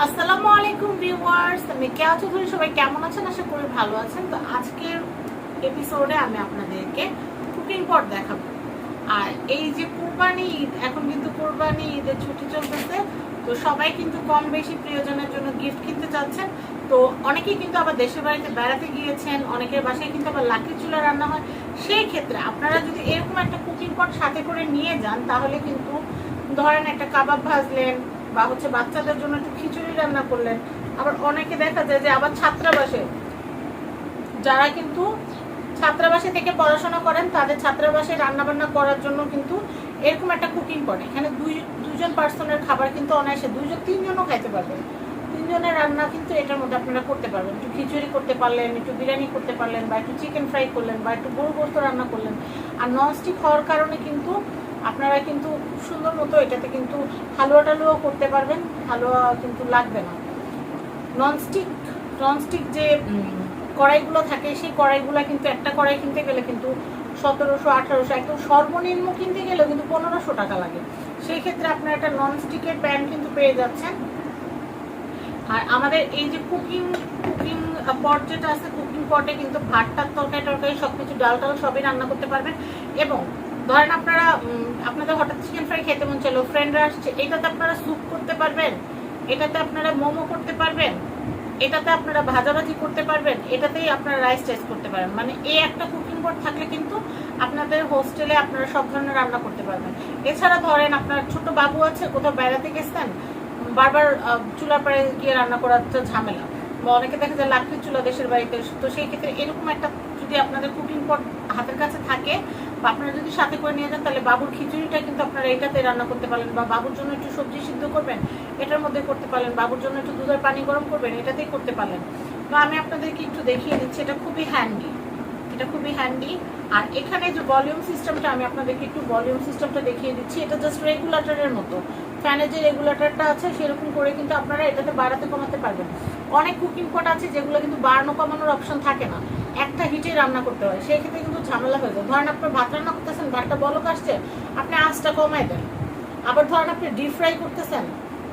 আসসালামু আলাইকুম ভিউয়ার্স, আমি কেয়া চৌধুরী। সবাই কেমন আছেন? আশা করি ভালো আছেন। তো আজকের এপিসোডে আমি আপনাদেরকে কুকিং পট দেখাবো। আর এই যে কুরবানি ঈদ, এখন কিন্তু কুরবানি ঈদের ছুটি চলতেছে, তো সবাই কিন্তু কম বেশি প্রিয়জনের জন্য গিফট কিনতে চাচ্ছেন। তো অনেকেই কিন্তু আবার দেশের বাড়িতে বেড়াতে গিয়েছেন, অনেকের বাসায় কিন্তু আবার লাকড়ির চুলা রান্না হয়। সেই ক্ষেত্রে আপনারা যদি এরকম একটা কুকিং পট সাথে করে নিয়ে যান, তাহলে কিন্তু ধরেন একটা কাবাব ভাজলেন বা বাচ্চাদের জন্য একটু খিচুড়ি রান্না করলেন। আবার অনেকে দেখা যায় যে আবার ছাত্রাবাসে, যারা কিন্তু ছাত্রাবাসে থেকে পড়াশোনা করেন, তাদের ছাত্রাবাসে রান্না বান্না করার জন্য কিন্তু এরকম একটা কুকিং পড়ে। এখানে দুইজন পার্সনের খাবার কিন্তু অনায়াসে তিনজনও খাইতে পারবেন। তিনজনের রান্না কিন্তু এটার মধ্যে আপনারা করতে পারবেন। একটু খিচুড়ি করতে পারলেন, একটু বিরিয়ানি করতে পারলেন, বা একটু চিকেন ফ্রাই করলেন, বা একটু গরু গোস্ত রান্না করলেন। আর ননস্টিক হওয়ার কারণে কিন্তু আপনারা কিন্তু সুন্দর মতো এটাতে কিন্তু হালুয়া টালুয়াও করতে পারবেন, হালুয়া কিন্তু লাগবে না। ননস্টিক যে কড়াইগুলো থাকে, সেই কড়াইগুলো কিন্তু একটা কড়াই কিনতে গেলে কিন্তু 1700-1800, একদম সর্বনিম্ন কিনতে গেলেও কিন্তু 1500 টাকা লাগে। সেই ক্ষেত্রে আপনারা একটা ননস্টিকের প্যান কিন্তু পেয়ে যাচ্ছেন। আর আমাদের এই যে কুকিং পট যেটা আছে, কুকিং পটে কিন্তু ভাতটার তরকারি সবকিছু ডাল টাল সবই রান্না করতে পারবেন। এবং ধরেন আপনাদের হঠাৎ চিকেন ফ্রাই খেতে মন চাইলো, ফ্রেন্ডরা আসছে, এটাতে আপনারা স্যুপ করতে পারবেন, এটাতে আপনারা মোমো করতে পারবেন, এটাতে আপনারা ভাজাভাজি করতে পারবেন, এটাতেই আপনারা রাইস টাইস করতে পারেন। মানে এই একটা কুকিং বোর্ড থাকলে কিন্তু আপনাদের হোস্টেলে আপনারা সব ধরনের রান্না করতে পারবেন। এছাড়া ধরেন আপনার ছোট বাবু আছে, কোথাও বেড়াতে গেছেন, বারবার চুলার পাড়ে গিয়ে রান্না করার ঝামেলা, বা অনেকে দেখা যায় লাকড়ির চুলা দেশের বাড়িতে। তো সেই ক্ষেত্রে এরকম একটা যদি আপনাদের কুকিং পট হাতের কাছে থাকে, বা আপনারা যদি সাথে করে নিয়ে যান, তাহলে বাবুর খিচুড়িটা কিন্তু আপনারা এটাতে রান্না করতে পারলেন, বা বাবুর জন্য একটু সবজি সিদ্ধ করবেন, এটার মধ্যে করতে পারলেন, বাবুর জন্য একটু দুধের পানি গরম করবেন, এটাতেই করতে পারলেন। তো আমি আপনাদেরকে একটু দেখিয়ে দিচ্ছি, এটা খুবই হ্যান্ডি। আর এখানে যে ভলিউম সিস্টেমটা, আমি আপনাদেরকে একটু ভলিউম সিস্টেমটা দেখিয়ে দিচ্ছি। এটা জাস্ট রেগুলেটরের মতো, ফ্যানের যে রেগুলেটরটা আছে সেরকম করে কিন্তু আপনারা এটাতে বাড়াতে কমাতে পারবেন। অনেক কুকিং পট আছে যেগুলো কিন্তু বাড়ানো কমানোর অপশন থাকে না, একটা হিটে রান্না করতে হয়, সেই ক্ষেত্রে কিন্তু ঝামেলা হয়ে যায়। ধরেন আপনার ভাত রান্না করতেছেন, ভাতটা বলক আসছে, আপনি আঁচটা কমাই দেন। আবার ধরেন আপনি ডিপ ফ্রাই করতেছেন,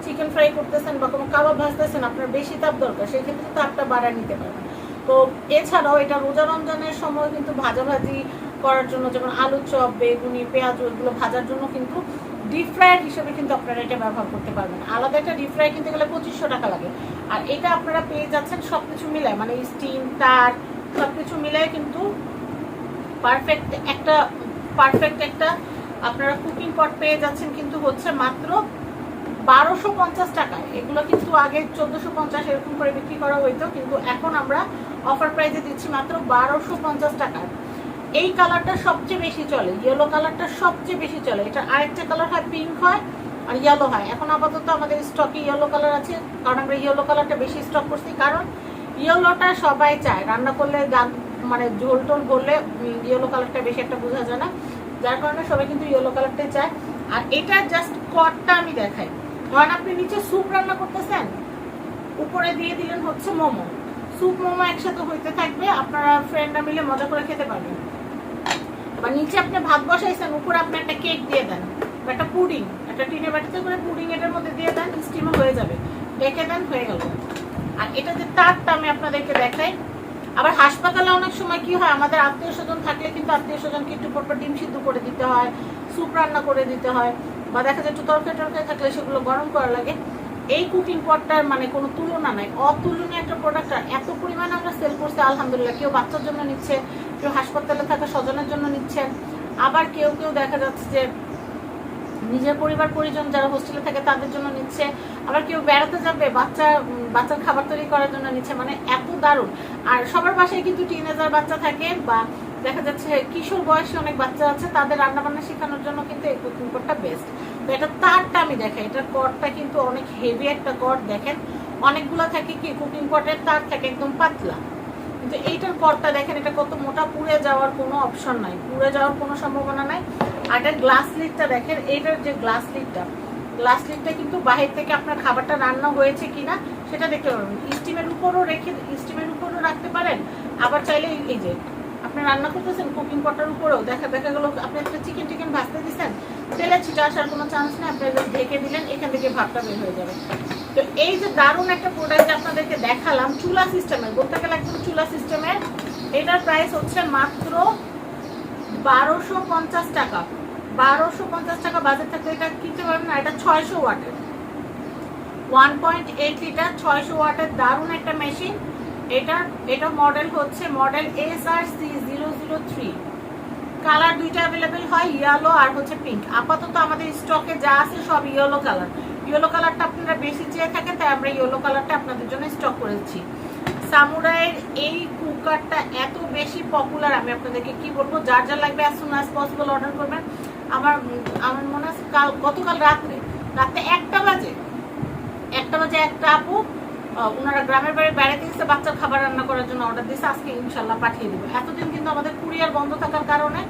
চিকেন ফ্রাই করতেছেন, বা কোনো কাবাব ভাজতেছেন, আপনার বেশি তাপ দরকার, সেই ক্ষেত্রে তাপটা বাড়ায় নিতে পারবেন। তো এছাড়াও এটা রোজা রমজানের সময় কিন্তু ভাজাভাজি করার জন্য, যেমন আলু চপ, বেগুনি, পেঁয়াজ, ওইগুলো ভাজার জন্য কিন্তু ডিপ ফ্রায়ার হিসেবে কিন্তু আপনারা এটা ব্যবহার করতে পারবেন। আলাদা একটা ডিপ ফ্রাই কিনতে গেলে 2500 টাকা লাগে। আর এটা আপনারা পেয়ে যাচ্ছেন সবকিছু মিলায়, মানে স্টিম, তার সবকিছু মিলায় কিন্তু পারফেক্ট একটা আপনারা কুকিং পট পেয়ে যাচ্ছেন। কিন্তু হচ্ছে মাত্র 1250 টাকায়। এগুলো কিন্তু আগে 1450 এরকম করে বিক্রি করা হইতো, কিন্তু এখন আমরা অফার প্রাইসে দিচ্ছি মাত্র 1250 টাকায়। এই কালারটা সবচেয়ে বেশি চলে, ইয়েলো কালারটা সবচেয়ে বেশি চলে। এটা আরেকটা কালার হয়, পিঙ্ক হয় আর ইয়েলো হয়। এখন আপাতত আমাদের স্টকে ইয়েলো কালার আছে, কারণ আমরা ইয়েলো কালারটা বেশি স্টক করছি, কারণ ইয়েলোটা সবাই চায়। রান্না করলে মানে ঝোল টোল বললে ইয়েলো কালারটা বেশি একটা বোঝা যায় না, যার কারণে সবাই কিন্তু ইয়েলো কালারটাই চায়। আর এটা জাস্ট কটটা আমি দেখাই। ধরেন আপনি নিচে স্যুপ রান্না করতেছেন, উপরে দিয়ে দিলেন হচ্ছে মোমো, স্যুপ মোমো একসাথে হইতে থাকবে, আপনারা ফ্রেন্ডরা মিলে মজা করে খেতে পারবেন। বা নিচে আপনি ভাত বসাইছেন, উপরে আপনি একটা কেক দিয়ে দেন, বা একটা পুডিং, একটা টিনের বাটিতে করে পুডিং এটার মধ্যে দিয়ে দেন, স্টিমও হয়ে যাবে, ডেকে দেন, হয়ে গেল। আর এটা যে তারটা আমি আপনাদেরকে দেখাই। আবার হাসপাতালে অনেক সময় কি হয়, আমাদের আত্মীয় স্বজন থাকলে কিন্তু আত্মীয় স্বজনকে একটু পরপর ডিম সিদ্ধ করে দিতে হয়, স্যুপ রান্না করে দিতে হয়, বা দেখা যায় একটু তরকারি থাকলে সেগুলো গরম করা লাগে। এই কুকিং পটটার মানে কোনো তুলনা নাই, অতুলনীয় একটা প্রোডাক্ট। আর এত পরিমাণে আমরা সেল করছি আলহামদুলিল্লাহ। কেউ বাচ্চার জন্য নিচ্ছে, কেউ হাসপাতালে থাকা স্বজনের জন্য নিচ্ছেন, আবার কেউ দেখা যাচ্ছে যে নিজের পরিবার পরিজন যারা হোস্টেলে থাকে তাদের জন্য নিচ্ছে, আবার কেউ বেড়াতে যাবে বাচ্চার খাবার তৈরি করার জন্য নিচ্ছে। মানে এত দারুণ। আর সবার বাসায় কিন্তু টিনেজার বাচ্চা থাকে, বা দেখা যাচ্ছে কিশোর বয়সী অনেক বাচ্চা আছে, তাদের রান্নাবান্না শেখানোর জন্য কিন্তু এই কুকিং পটটা বেস্ট। তো এটা তারটা আমি দেখাই, এটার কটটা কিন্তু অনেক হেভি একটা কট। দেখেন অনেকগুলো থাকে কি কুকিং পটের তার থাকে একদম পাতলা, কিন্তু এইটার কটটা দেখেন, এটা কত মোটা, পুড়ে যাওয়ার কোনো অপশন নাই, পুড়ে যাওয়ার কোনো সম্ভাবনা নাই। আর এটার গ্লাস লিডটা দেখেন, এইটার যে গ্লাস লিডটা কিন্তু বাহির থেকে আপনার খাবারটা রান্না হয়েছে কিনা সেটা দেখতে পারবেন। স্টিমের উপরও রাখতে পারেন, আবার চাইলে এই যে আপনি রান্না করতেছেন কুকিং পটার উপরেও দেখা গেল আপনি একটা চিকেন ভাজতে দিচ্ছেন, তেলে ছিটা আসার কোনো চান্স নেই, আপনি ঢেকে দিলেন, এখান থেকে ভাতটা বের হয়ে যাবে। তো এই যে দারুণ একটা প্রোডাক্ট আপনাদেরকে দেখালাম, চুলা সিস্টেমের, বলতে গেলে একদম চুলা সিস্টেমের, এটার প্রাইস হচ্ছে মাত্র 1250 টাকা। 1250 টাকা বাজেট থাকলে এটা কিনতে পারবেন না। এটা 600 ওয়াটের, 1.8 লিটার 600 ওয়াটের দারুণ একটা মেশিন। এটা মডেল হচ্ছে মডেল SRC003। কালার দুইটা অ্যাভেলেবেল হয়, ইয়েলো আর হচ্ছে পিঙ্ক। আপাতত আমাদের স্টকে যা আছে সব ইয়েলো কালার। ইয়েলো কালারটা আপনারা বেশি চেয়ে থাকেন, তাই আমরা ইয়েলো কালারটা আপনাদের জন্য স্টক করেছি। সামুরাইয়ের এই কুকারটা এত বেশি পপুলার, আমি আপনাদেরকে কি বলবো, যার যা লাগবে as soon as possible order করবেন। আমার মনে আছে গতকাল রাতে 1টা বাজে একটা আপু ওনারা গ্রামের বাড়ি বেড়াতে গেছে, বাচ্চার খাবার রান্না করার জন্য অর্ডার দিয়েছে, আজকে ইনশাল্লাহ পাঠিয়ে দেবো। এতদিন কিন্তু আমাদের কুরিয়ার বন্ধ থাকার কারণে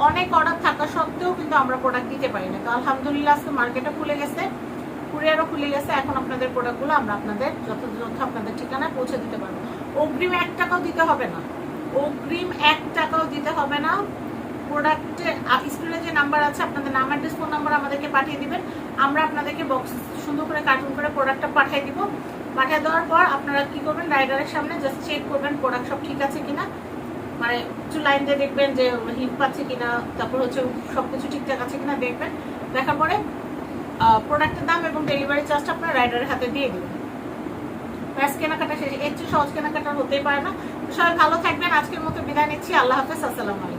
অনেক অর্ডার থাকা সত্ত্বেও কিন্তু আমরা প্রোডাক্ট দিতে পারি না। তো আলহামদুলিল্লাহ আজকে মার্কেটে খুলে গেছে, কুরিয়ারও খুলে গেছে, এখন আপনাদের প্রোডাক্টগুলো আমরা আপনাদের যথাযথ আপনাদের ঠিকানায় পৌঁছে দিতে পারবো। অগ্রিম 1 টাকাও দিতে হবে না, অগ্রিম 1 টাকাও দিতে হবে না। প্রোডাক্টের স্ক্রিনে যে নাম্বার আছে, আপনাদের নাম অ্যাড্রেস ফোন নাম্বার আমাদেরকে পাঠিয়ে দিবেন, আমরা আপনাদেরকে বক্স সুন্দর করে কার্টুন করে প্রোডাক্টটা পাঠিয়ে দিব। পাঠিয়ে দেওয়ার পর আপনারা কি করবেন, রাইডারের সামনে জাস্ট চেক করবেন প্রোডাক্ট সব ঠিক আছে কিনা, মানে একটু লাইন দিয়ে দেখবেন যে হিট পাচ্ছে কিনা, তারপর হচ্ছে সবকিছু ঠিকঠাক আছে কিনা দেখবেন। দেখার পরে প্রোডাক্টের দাম এবং ডেলিভারি চার্জটা আপনার রাইডারের হাতে দিয়ে দেবেন। ব্যাস কেনাকাটা শেষ, এর চেয়ে সহজ কেনাকাটা হতেই পারে না। সবাই ভালো থাকবেন, আজকের মতো বিদায় নিচ্ছি, আল্লাহ হাফেজ, আসসালামু আলাইকুম।